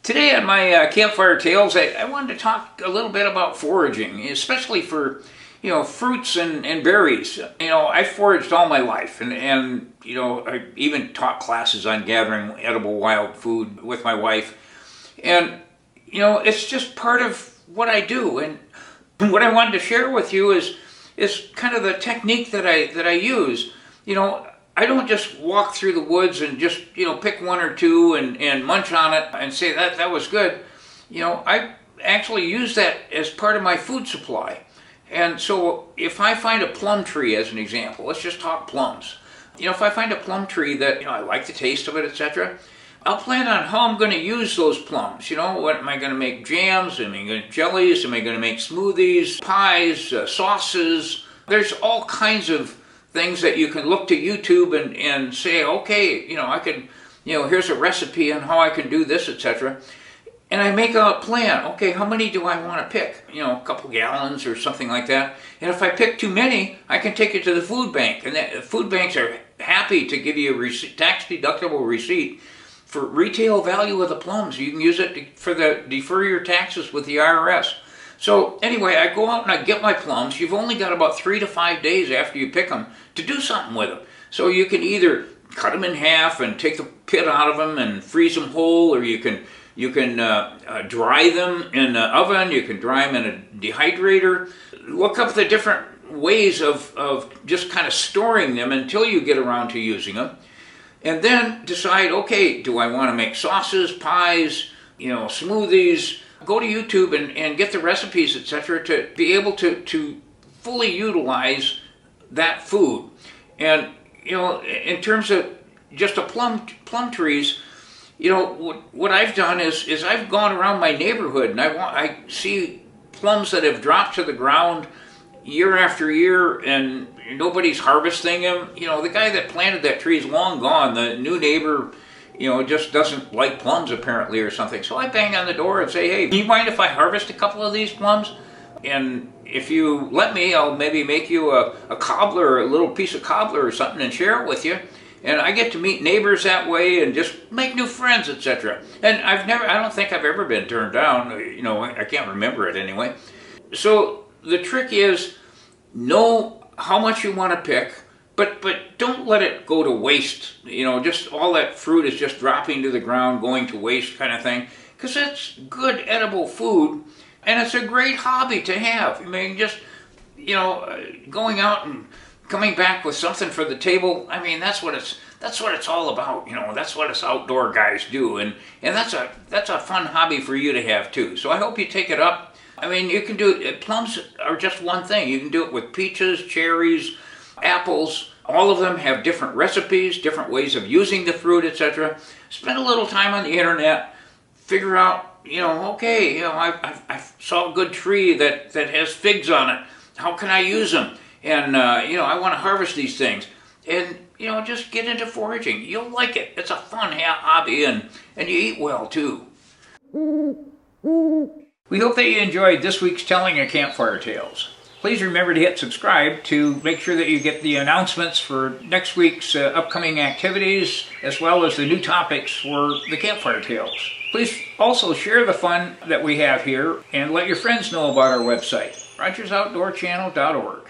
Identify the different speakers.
Speaker 1: Today on my Campfire Tales, I wanted to talk a little bit about foraging, especially for, fruits and berries. I've foraged all my life, and I even taught classes on gathering edible wild food with my wife. And, it's just part of what I do. And what I wanted to share with you is kind of the technique that I use. I don't just walk through the woods and just, pick one or two and munch on it and say that was good. I actually use that as part of my food supply. And so if I find a plum tree as an example, let's just talk plums. If I find a plum tree that, I like the taste of it, etc., I'll plan on how I'm going to use those plums. What am I going to make jams? Am I going to jellies? Am I going to make smoothies, pies, sauces? There's all kinds of things that you can look to YouTube and say, okay, I can, here's a recipe on how I can do this, etc. And I make a plan. Okay, how many do I want to pick? A couple gallons or something like that. And if I pick too many, I can take it to the food bank. And the food banks are happy to give you a tax-deductible receipt for retail value of the plums. You can use it to defer your taxes with the IRS. So anyway, I go out and I get my plums. You've only got about 3 to 5 days after you pick them to do something with them. So you can either cut them in half and take the pit out of them and freeze them whole, or you can dry them in the oven. You can dry them in a dehydrator. Look up the different ways of just kind of storing them until you get around to using them. And then decide, okay, do I want to make sauces, pies, smoothies? Go to YouTube and get the recipes, etc., to be able to fully utilize that food. And in terms of just a plum trees, what I've done is I've gone around my neighborhood and I see plums that have dropped to the ground year after year and nobody's harvesting them. The guy that planted that tree is long gone. The new neighbor, just doesn't like plums apparently or something. So I bang on the door and say, hey, do you mind if I harvest a couple of these plums? And if you let me, I'll maybe make you a cobbler, a little piece of cobbler or something and share it with you. And I get to meet neighbors that way and just make new friends, etc. And I don't think I've ever been turned down. I can't remember it anyway. So the trick is know how much you want to pick, but don't let it go to waste. Just all that fruit is just dropping to the ground, going to waste kind of thing. Because that's good edible food, and it's a great hobby to have. I mean, just, going out and coming back with something for the table. I mean, that's what it's all about. That's what us outdoor guys do, and that's a fun hobby for you to have too. So I hope you take it up. I mean, you can do it. Plums are just one thing. You can do it with peaches, cherries, apples. All of them have different recipes, different ways of using the fruit, etc. Spend a little time on the internet, figure out, okay, I saw a good tree that has figs on it. How can I use them? And, I want to harvest these things. And, just get into foraging. You'll like it. It's a fun hobby, and you eat well, too. We hope that you enjoyed this week's telling of Campfire Tales. Please remember to hit subscribe to make sure that you get the announcements for next week's upcoming activities, as well as the new topics for the Campfire Tales. Please also share the fun that we have here and let your friends know about our website, RogersOutdoorChannel.org.